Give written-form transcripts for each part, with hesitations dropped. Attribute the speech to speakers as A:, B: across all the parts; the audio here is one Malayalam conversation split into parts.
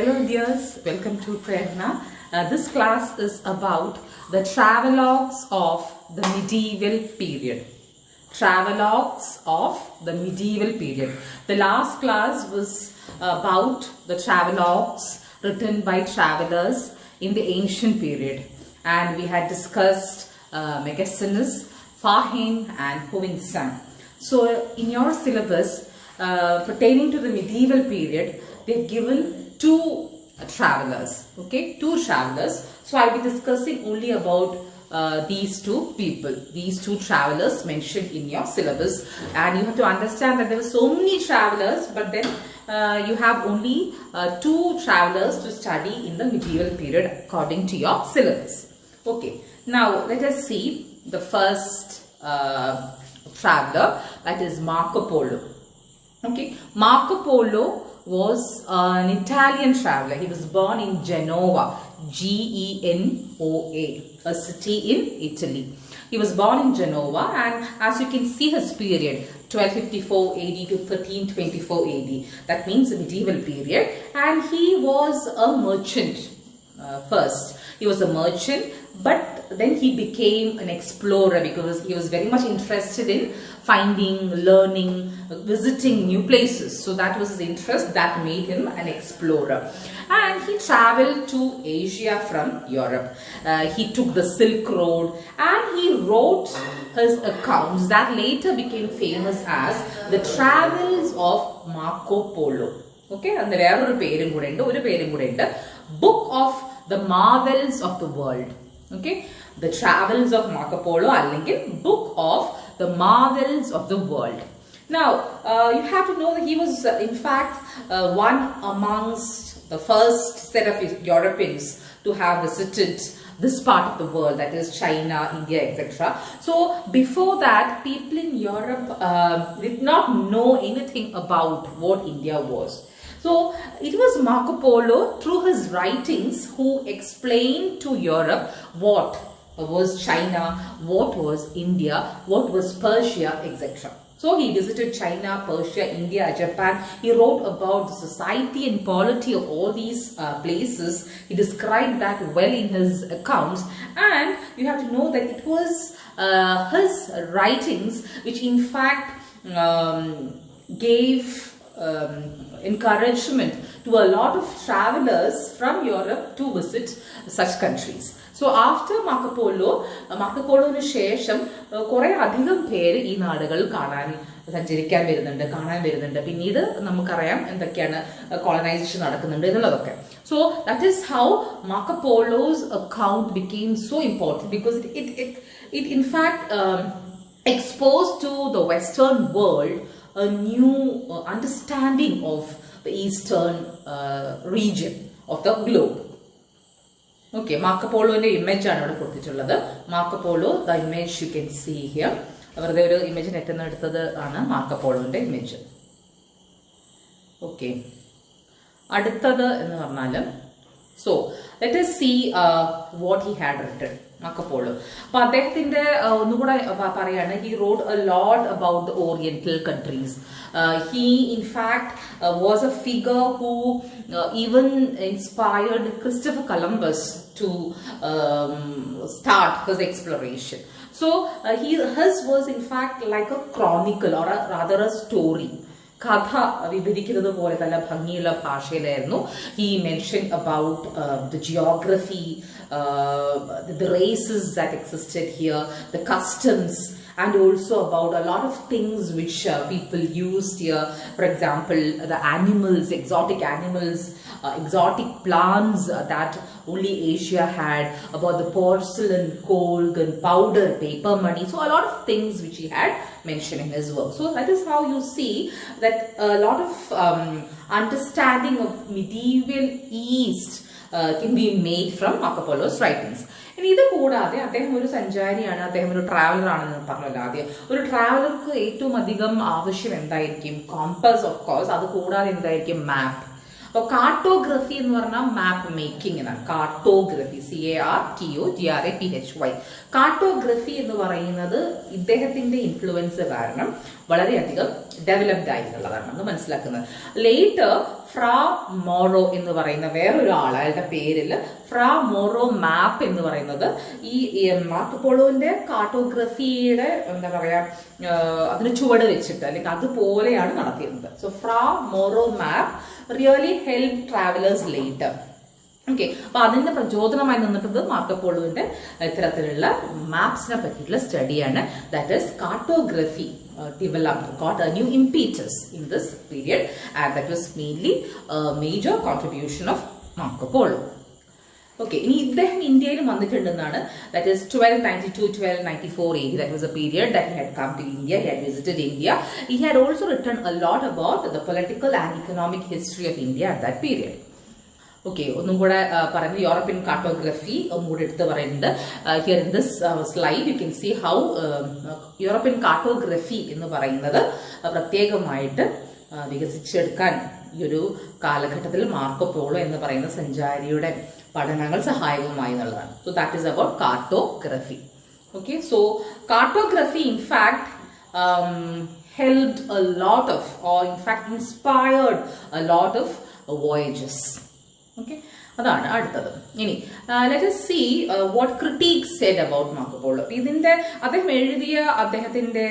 A: Hello dears, welcome to Travelouges. This class is about the travelogues of the medieval period. Travelogues of the medieval period. The last class was about the travelogues written by travelers in the ancient period, and we had discussed Megasthenes, Fahim and Hovinsan. So in your syllabus pertaining to the medieval period, they have given two travelers, okay, two travelers. So I'll be discussing only about these two people, these two travelers mentioned in your syllabus, and you have to understand that there were so many travelers, but then you have only two travelers to study in the medieval period according to your syllabus. Okay, now let us see the first traveler, that is Marco Polo. Okay, Marco Polo was an Italian traveler. He was born in Genoa, Genoa, a city in Italy. He was born in Genoa, and as you can see his period, 1254 AD to 1324 AD. That means the medieval period. And he was a merchant first. He was a merchant, but then he became an explorer because he was very much interested in finding, learning, visiting new places. So that was his interest that made him an explorer. And he traveled to Asia from Europe. He took the Silk Road and he wrote his accounts that later became famous as the Travels of Marco Polo. Okay, and there are Book of the Marvels of the World. Okay, the Travels of Marco Polo, അല്ലെങ്കിൽ Book of the Marvels of the World. Now, you have to know that he was in fact one amongst the first set of Europeans to have visited this part of the world, that is China, India, etc. So before that, people in Europe did not know anything about what India was. So it was Marco Polo, through his writings, who explained to Europe what was China, what was India, what was Persia, etc. So he visited China, Persia, India, Japan. He wrote about the society and polity of all these places. He described that well in his accounts. And you have to know that it was his writings which in fact gave encouragement to a lot of travelers from Europe to visit such countries. So after Marco Polo ന് ശേഷം കുറെ അധികം പേര് ഈ നാടുകൾ സഞ്ചരിക്കാൻ വരുന്നുണ്ട്. പിന്നീട് നമുക്കറിയാം എന്തൊക്കെയാണ് കോളനൈസേഷൻ നടക്കുന്നുണ്ട് എന്നുള്ളതൊക്കെ. So that is how Marco Polo's account became so important, because it in fact exposed to the Western world a new understanding of the eastern region of the globe. Okay, Marco Polo image ആണ് ഇവിടെ കൊടുത്തിട്ടുള്ളത്. Marco Polo, the image you can see here. അവരുടെ ഒരു ഇമേജ് നെറ്റിൽ നിന്ന് എടുത്തത് ആണ് മാർക്കോ പോളോന്റെ ഇമേജ്. ഓക്കെ, അടുത്തത് എന്ന് പറഞ്ഞാൽ, so let us see what he had written. Marco Polo. അപ്പൊ അദ്ദേഹത്തിന്റെ ഒന്നുകൂടെ പറയാണ്, he wrote a lot about the Oriental countries. He in fact was a figure who even inspired Christopher Columbus to start his exploration. So his was in fact like a chronicle, or rather a story. കഥ വിവരിക്കുന്നത് പോലെ തന്നെ ഭംഗിയുള്ള ഭാഷയിലായിരുന്നു. He mentioned about the geography, the races that existed here, the customs, and also about a lot of things which people used here. For example, the animals, exotic animals, exotic plants that only Asia had, about the porcelain, coal, gunpowder, paper money. So a lot of things which he had mentioned in his work. So that is how you see that a lot of understanding of medieval East can be made from Marco Polo's writings. ഇനി ഇത് കൂടാതെ അദ്ദേഹം ഒരു സഞ്ചാരിയാണ്, അദ്ദേഹം ഒരു ട്രാവലർ ആണെന്ന് പറഞ്ഞല്ലോ ആദ്യം. ഒരു ട്രാവലർക്ക് ഏറ്റവും അധികം ആവശ്യം എന്തായിരിക്കും? Compass, of course. അത് കൂടാതെ എന്തായിരിക്കും? മാപ്പ്. അപ്പോൾ കാർട്ടോഗ്രഫി എന്ന് പറഞ്ഞാൽ മാപ്പ് മേക്കിംഗ് എന്നാണ്. Cartography, CARTOGRAPHY. കാർട്ടോഗ്രഫി എന്ന് പറയുന്നത് ഇദ്ദേഹത്തിന്റെ ഇൻഫ്ലുവൻസ് കാരണം വളരെയധികം ഡെവലപ്ഡ് ആയിട്ടുള്ളതാണ് നമ്മൾ മനസ്സിലാക്കുന്നത്. ലേറ്റർ ഫ്രാ മോറോ എന്ന് പറയുന്ന വേറൊരു ആൾ, അയാളുടെ പേരിൽ ഫ്രാ മോറോ മാപ്പ് എന്ന് പറയുന്നത് ഈ മാർക്കോ പോളോന്റെ കാർട്ടോഗ്രഫിയുടെ എന്താ പറയാ അതിന് ചുവട് വെച്ചിട്ട് അല്ലെങ്കിൽ അതുപോലെയാണ് നടത്തിയിരുന്നത്. So Fra Mauro map really help travellers later. Okay, അപ്പൊ അതിന്റെ പ്രചോദനമായി നിന്നിട്ടത് മാർക്കോ പോളോന്റെ ഇത്തരത്തിലുള്ള മാപ്സിനെ പറ്റിയിട്ടുള്ള സ്റ്റഡിയാണ്. That is cartography developed, got a new impetus in this period, and that was mainly a major contribution of Marco Polo. Okay, ഇനി ഇദ്ദേഹം ഇന്ത്യയിൽ വന്നിട്ടുണ്ടെന്നാണ്. That is 1292-1294 AD. That was a period that he had come to India. He had visited India. He had also written a lot about the political and economic history of India at that period. Okay, ഒന്നും കൂടെ പറയുന്നത് യൂറോപ്യൻ കാർട്ടോഗ്രഫി ഒന്നും കൂടെ എടുത്ത് പറയുന്നുണ്ട്. Here in this slide you can see how European cartography എന്ന് പറയുന്നത് പ്രത്യേകമായിട്ട് വികസിച്ചെടുക്കാൻ ഈ ഒരു കാലഘട്ടത്തിൽ മാർക്കോ പോളോ എന്ന് പറയുന്ന സഞ്ചാരിയുടെ പഠനങ്ങൾ സഹായകമായി എന്നുള്ളതാണ്. So that is about cartography. Okay, so cartography in fact helped a lot of, or in fact inspired a lot of voyages. Okay, അതാണ് അടുത്തത്. ഇനി let us see what critics said about Marco Polo. ഇതിന്റെ അദ്ദേഹം എഴുതിയ അദ്ദേഹത്തിന്റെ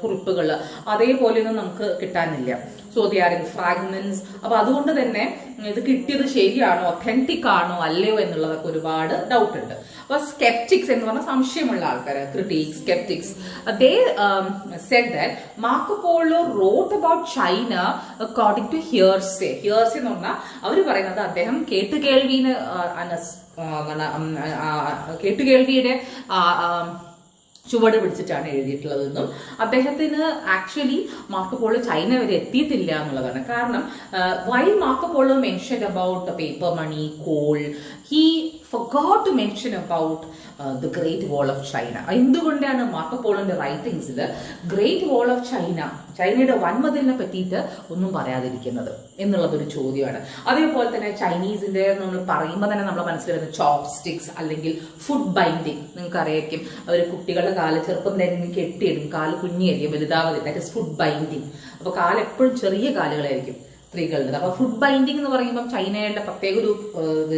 A: കുറിപ്പുകൾ അതേപോലെയൊന്നും നമുക്ക് കിട്ടാനില്ല. So they are in fragments. അപ്പൊ അതുകൊണ്ട് തന്നെ ഇത് കിട്ടിയത് ശരിയാണോ, ഒത്തന്റിക് ആണോ അല്ലയോ എന്നുള്ളതൊക്കെ ഒരുപാട് ഡൗട്ട് ഉണ്ട്. അപ്പൊ സ്കെപ്റ്റിക്സ് എന്ന് പറഞ്ഞാൽ സംശയമുള്ള ആൾക്കാർ, critics, സ്കെപ്റ്റിക്സ്, they said that Marco Polo wrote about China according to hearsay. Hearsay എന്ന് പറഞ്ഞാൽ അവർ പറയുന്നത് അദ്ദേഹം കേട്ടുകേൾവിയുടെ ചുവട് പിടിച്ചിട്ടാണ് എഴുതിയിട്ടുള്ളതെന്നും അദ്ദേഹത്തിന് ആക്ച്വലി മാർക്കോ പോളോ ചൈന വരെ എത്തിയിട്ടില്ല എന്നുള്ളതാണ്. കാരണം while Marco Polo mentioned about the paper money, coal, he forgot to mention about the Great Wall of China. എന്തുകൊണ്ടാണ് മാർക്കോ പോളോന്റെ റൈറ്റിംഗ്സിൽ ഗ്രേറ്റ് വാൾ ഓഫ് ചൈന, ചൈനയുടെ വൻമതിലിനെ പറ്റിയിട്ട് ഒന്നും പറയാതിരിക്കുന്നത് എന്നുള്ളതൊരു ചോദ്യമാണ്. അതേപോലെ തന്നെ ചൈനീസിന്റെ നമ്മൾ പറയുമ്പോൾ തന്നെ നമ്മൾ മനസ്സിൽ വരുന്ന ചോപ്പ് സ്റ്റിക്സ് അല്ലെങ്കിൽ ഫുഡ് ബൈൻഡിങ്. നിങ്ങൾക്ക് അറിയായിരിക്കും, അവർ കുട്ടികളുടെ കാല് ചെറുപ്പം തന്നെ കെട്ടിയിടും, കാല് കുഞ്ഞിയായിരിക്കും, വലുതാവതി. That is foot binding. അപ്പൊ കാല് എപ്പോഴും ചെറിയ കാലുകളായിരിക്കും സ്ത്രീകളുടെ. അപ്പൊ ഫുഡ് ബൈൻഡിങ് എന്ന് പറയുമ്പോൾ ചൈനയുടെ പ്രത്യേക ഒരു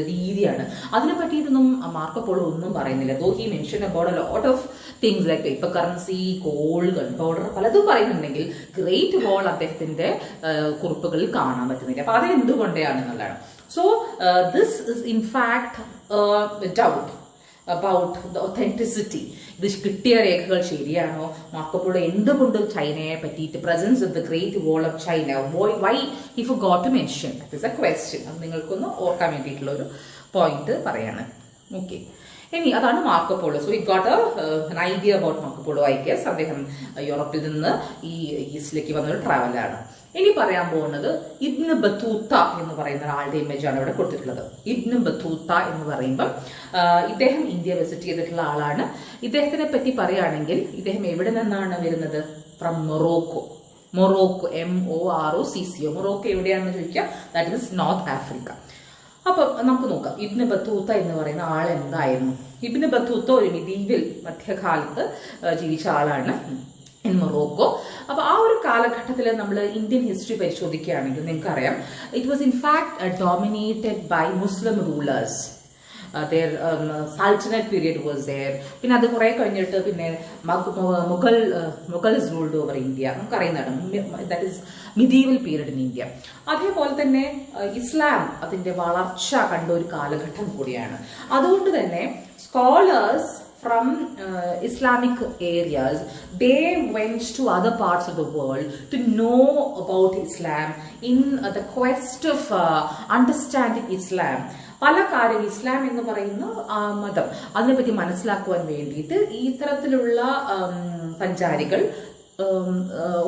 A: രീതിയാണ്. അതിനെ പറ്റിയിട്ടൊന്നും മാർക്കോ പോളോ ഒന്നും പറയുന്നില്ല. Though he mention about a lot of things like paper currency, coal, gunpowder, പലതും പറയുന്നുണ്ടെങ്കിൽ ഗ്രേറ്റ് വാൾ അദ്ദേഹത്തിന്റെ കുറിപ്പുകളിൽ കാണാൻ പറ്റുന്നില്ല. അപ്പൊ അത് എന്തുകൊണ്ടാണെന്നുള്ളതാണ്. So this is in fact doubt about the authenticity. ഇത് കിട്ടിയ രേഖകൾ ശരിയാണോ, മാർക്കോ പോളോ എന്തുകൊണ്ട് ചൈനയെ പറ്റിയിട്ട് presence of the great wall of China why he forgot to mention, that is a question. അത് നിങ്ങൾക്കൊന്ന് ഓർക്കാൻ വേണ്ടിയിട്ടുള്ള ഒരു പോയിന്റ് പറയാണ്. ഓക്കെ, ഇനി അതാണ് Marco Polo. So it got an idea about Marco Polo. I guess അദ്ദേഹം യൂറോപ്പിൽ നിന്ന് ഈ ഈസ്റ്റിലേക്ക് വന്ന ഒരു ട്രാവലാണ്. ഇനി പറയാൻ പോകുന്നത് ഇബ്ന് ബത്തൂത്ത എന്ന് പറയുന്ന ഒരാളുടെ ഇമേജ് ആണ് ഇവിടെ കൊടുത്തിട്ടുള്ളത്. ഇബ്ന് ബത്തൂത്ത എന്ന് പറയുമ്പോൾ ഇദ്ദേഹം ഇന്ത്യ വിസിറ്റ് ചെയ്തിട്ടുള്ള ആളാണ്. ഇദ്ദേഹത്തിനെ പറ്റി പറയുകയാണെങ്കിൽ ഇദ്ദേഹം എവിടെ നിന്നാണ് വരുന്നത്? From Morocco. Morocco, MOROCCO. Morocco എവിടെയാണെന്ന് ചോദിക്കാം, ദാറ്റ് ഇസ് നോർത്ത് ആഫ്രിക്ക. അപ്പൊ നമുക്ക് നോക്കാം ഇബ്ന് ബത്തൂത്ത എന്ന് പറയുന്ന ആൾ എന്തായിരുന്നു. ഇബ്ന് ബത്തൂത്ത ഒരു മിഡീവൽ മധ്യകാലത്ത് ജീവിച്ച ആളാണ് ഇൻ മൊറോക്കോ. അപ്പൊ ആ ഒരു കാലഘട്ടത്തിൽ നമ്മൾ ഇന്ത്യൻ ഹിസ്റ്ററി പരിശോധിക്കുകയാണെങ്കിൽ നിങ്ങൾക്കറിയാം, it was in fact dominated by Muslim rulers. their Sultanate period was there. പിന്നെ അത് കുറെ കഴിഞ്ഞിട്ട് പിന്നെ മുഗൾസ് റൂൾഡ് ഓവർ ഇന്ത്യ. നമുക്കറിയുന്നതാണ്, that is medieval period in India. അതേപോലെ തന്നെ ഇസ്ലാം അതിന്റെ വളർച്ച കണ്ട ഒരു കാലഘട്ടം കൂടിയാണ്. അതുകൊണ്ട് തന്നെ scholars from Islamic areas, they went to other parts of the world to know about Islam in the quest of understanding Islam. പല കാര്യം ഇസ്ലാം എന്ന് പറയുന്ന മതം അതിനെപ്പറ്റി മനസ്സിലാക്കുവാൻ വേണ്ടിയിട്ട് ഈ തരത്തിലുള്ള സഞ്ചാരികൾ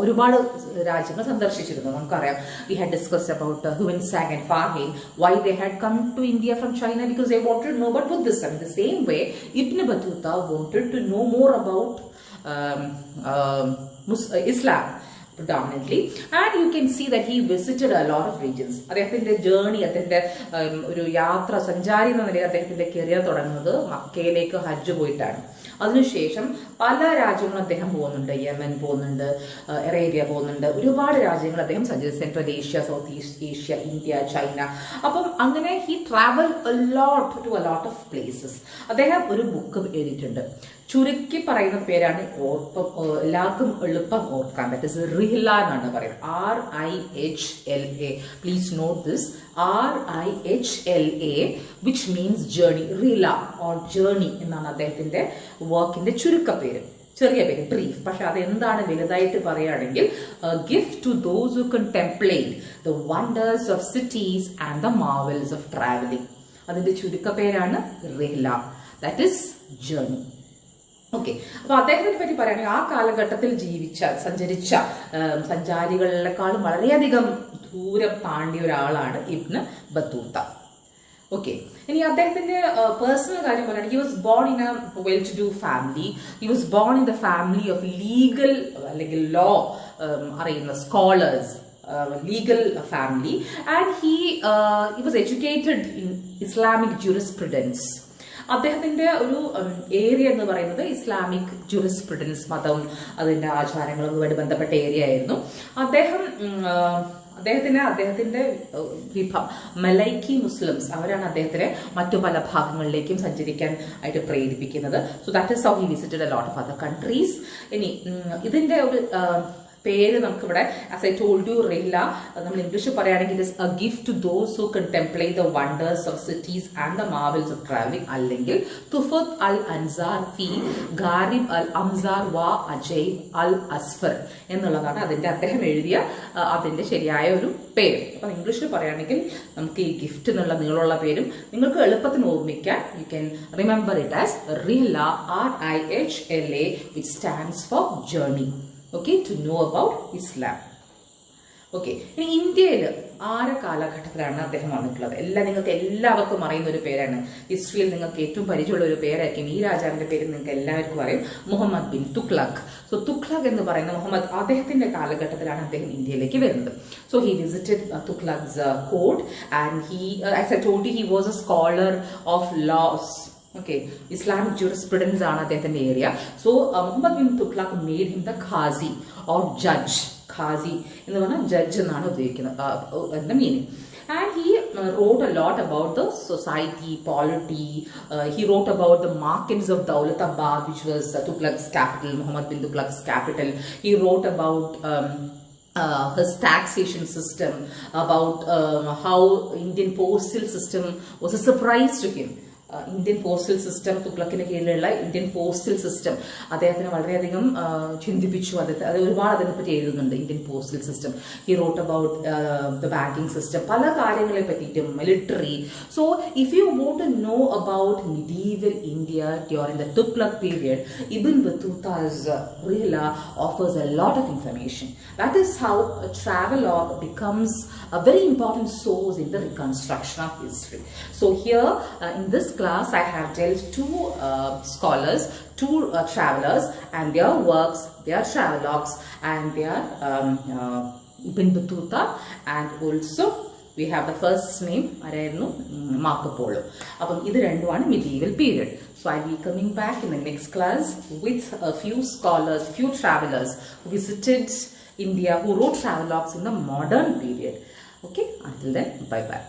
A: ഒരുപാട് രാജ്യങ്ങൾ സന്ദർശിച്ചിരുന്നു. നമുക്കറിയാം, we had discussed about Huinsang and Farhain, why they had come to India from China, because they wanted to know about Buddhism. In the same way, Ibn Battuta wanted to know more about Islam. predominantly, and you can see that he visited a lot of regions. അദ്ദേഹത്തിന്റെ ജേർണി, അദ്ദേഹത്തിന്റെ ഒരു യാത്ര സഞ്ചാരി എന്ന നിലയിൽ അദ്ദേഹത്തിന്റെ കരിയർ തുടങ്ങുന്നത് മക്കയിലേക്ക് ഹജ്ജ് പോയിട്ടാണ്. അതിനുശേഷം പല രാജ്യങ്ങളും അദ്ദേഹം പോകുന്നുണ്ട്. യമൻ പോകുന്നുണ്ട്, അറേബ്യ പോകുന്നുണ്ട്, ഒരുപാട് രാജ്യങ്ങൾ അദ്ദേഹം സഞ്ചരിച്ചു. Central Asia, south east Asia, India, China. അപ്പം അങ്ങനെ he travel a lot to a lot of places. അദ്ദേഹം ഒരു ബുക്ക് എഴുതിയിട്ടുണ്ട്. ചുരുക്കി പറയുന്ന പേരാണ് എല്ലാവർക്കും എളുപ്പം ഓർക്കാൻ. ദാറ്റ് ഇസ് റിഹ്ല എന്നാണ് പറയുന്നത്. RIHLA. Please note this. RIHLA, which means journey. Rihla or journey എന്നാണ് അദ്ദേഹത്തിന്റെ വർക്കിന്റെ ചുരുക്കപ്പേര്, ചെറിയ പേര്, ബ്രീഫ്. പക്ഷെ അത് എന്താണ് വലുതായിട്ട് പറയുകയാണെങ്കിൽ gift to those who contemplate the wonders of cities and the marvels of travelling. അതിന്റെ ചുരുക്കപ്പേരാണ് റിഹ്ല. That is journey. ഓക്കെ, അപ്പൊ അദ്ദേഹത്തിനെ പറ്റി പറയുകയാണെങ്കിൽ ആ കാലഘട്ടത്തിൽ സഞ്ചരിച്ച സഞ്ചാരികളെക്കാളും വളരെയധികം ദൂരം താണ്ടിയ ഒരാളാണ് ഇബ്ന് ബത്തൂത്ത. ഓക്കെ, ഇനി അദ്ദേഹത്തിന്റെ പേഴ്സണൽ കാര്യം പറയുകയാണെങ്കിൽ he was born in a well-to-do family. He was born in the family of legal അല്ലെങ്കിൽ law അറിയുന്ന scholars, legal family, and he was educated in Islamic jurisprudence. അദ്ദേഹത്തിന്റെ ഒരു ഏരിയ എന്ന് പറയുന്നത് ഇസ്ലാമിക് ജൂറിസ്പ്രുഡൻസ്, മതവും അതിന്റെ ആചാരങ്ങളുമായി ബന്ധപ്പെട്ട ഏരിയ ആയിരുന്നു. അദ്ദേഹത്തിന്റെ വിഭാഗം മലൈക്കി മുസ്ലിംസ്, അവരാണ് അദ്ദേഹത്തിനെ മറ്റു പല ഭാഗങ്ങളിലേക്കും സഞ്ചരിക്കാൻ ആയിട്ട് പ്രേരിപ്പിക്കുന്നത്. So that is how he visited a lot of other countries. ഇനി ഇതിന്റെ ഒരു പേര് നമുക്കിവിടെ, ആസ് ഐ ടോൾഡ് യു, റിഹ്ല നമ്മൾ ഇംഗ്ലീഷ് പറയുകയാണെങ്കിൽ it is a gift to those who contemplate the wonders of cities and the marvels of travelling, അല്ലെങ്കിൽ തുഫത്ത് അൽ അൻസാർ ഫി ഗാരിബ് അൽ അംസാർ വ അജൈബ് അൽ അസ്ഫർ എന്നുള്ളതാണ് അദ്ദേഹം എഴുതിയ അതിന്റെ ശരിയായ ഒരു പേര്. അപ്പൊ ഇംഗ്ലീഷിൽ പറയുകയാണെങ്കിൽ നമുക്ക് ഈ ഗിഫ്റ്റ് എന്നുള്ള നീളമുള്ള പേരും നിങ്ങൾക്ക് എളുപ്പത്തിന് ഓർമ്മിക്കാൻ, you can remember it as Rihla, RIHLA, which stands for journey. Okay, to know about Islam. Okay, ഇനി ഇന്ത്യയിൽ ആറ് കാലഘട്ടത്തിലാണ് അദ്ദേഹം വന്നിട്ടുള്ളത്? നിങ്ങൾക്ക് എല്ലാവർക്കും അറിയുന്ന ഒരു പേരാണ്. ഹിസ്റ്ററിയിൽ നിങ്ങൾക്ക് ഏറ്റവും പരിചയമുള്ള ഒരു പേരായിരിക്കും. ഈ രാജാവിന്റെ പേര് നിങ്ങൾക്ക് എല്ലാവർക്കും അറിയും, മുഹമ്മദ് ബിൻ തുഗ്ലക്. സോ തുഗ്ലക് എന്ന് പറയുന്ന മുഹമ്മദ്, അദ്ദേഹത്തിന്റെ കാലഘട്ടത്തിലാണ് അദ്ദേഹം ഇന്ത്യയിലേക്ക് വരുന്നത്. So he visited Tughlaq's court and he, as I told you, he was a scholar of laws. Okay, Islamic jurisprudence ആണ് അദ്ദേഹത്തിന്റെ area. So Muhammad bin Tughlaq made him the qazi or judge. Qazi എന്ന് പറഞ്ഞാൽ ജഡ്ജ് എന്നാണ് ഉപയോഗിക്കുന്നത് അതിന്റെ meaning. And he wrote a lot about the society, polity. He wrote about the markets of Daulatabad, which was Tughlaq's capital, Muhammad bin Tughlaq's capital. He wrote about his taxation system, about how Indian postal system was a surprise to him. Indian postal system, തുഗ്ലക്കിന്റെ കീഴിലുള്ള ഇന്ത്യൻ പോസ്റ്റൽ സിസ്റ്റം അദ്ദേഹത്തിന് വളരെയധികം ചിന്തിപ്പിച്ചു. അത് ഒരുപാട് അതിനെപ്പറ്റി എഴുതുന്നുണ്ട്, Indian postal system. He wrote about the banking system, പല കാര്യങ്ങളെ പറ്റിയിട്ടും, military. So if you want to know about medieval India during the Tughlaq period, Ibn Battuta's റിഹ്ല offers a lot of information. That is how a travelogue becomes a very important source in the reconstruction of history. So here in this class I have dealt two scholars, two travelers and their works, their travelogues and their Ibn Battuta, and also we have the first name arayirunnu Marco Polo. Appo idu renduമാണ് medieval period. So I'll be coming back in the next class with a few scholars, few travelers who visited India, who wrote travelogues in the modern period. Okay, until then, bye bye.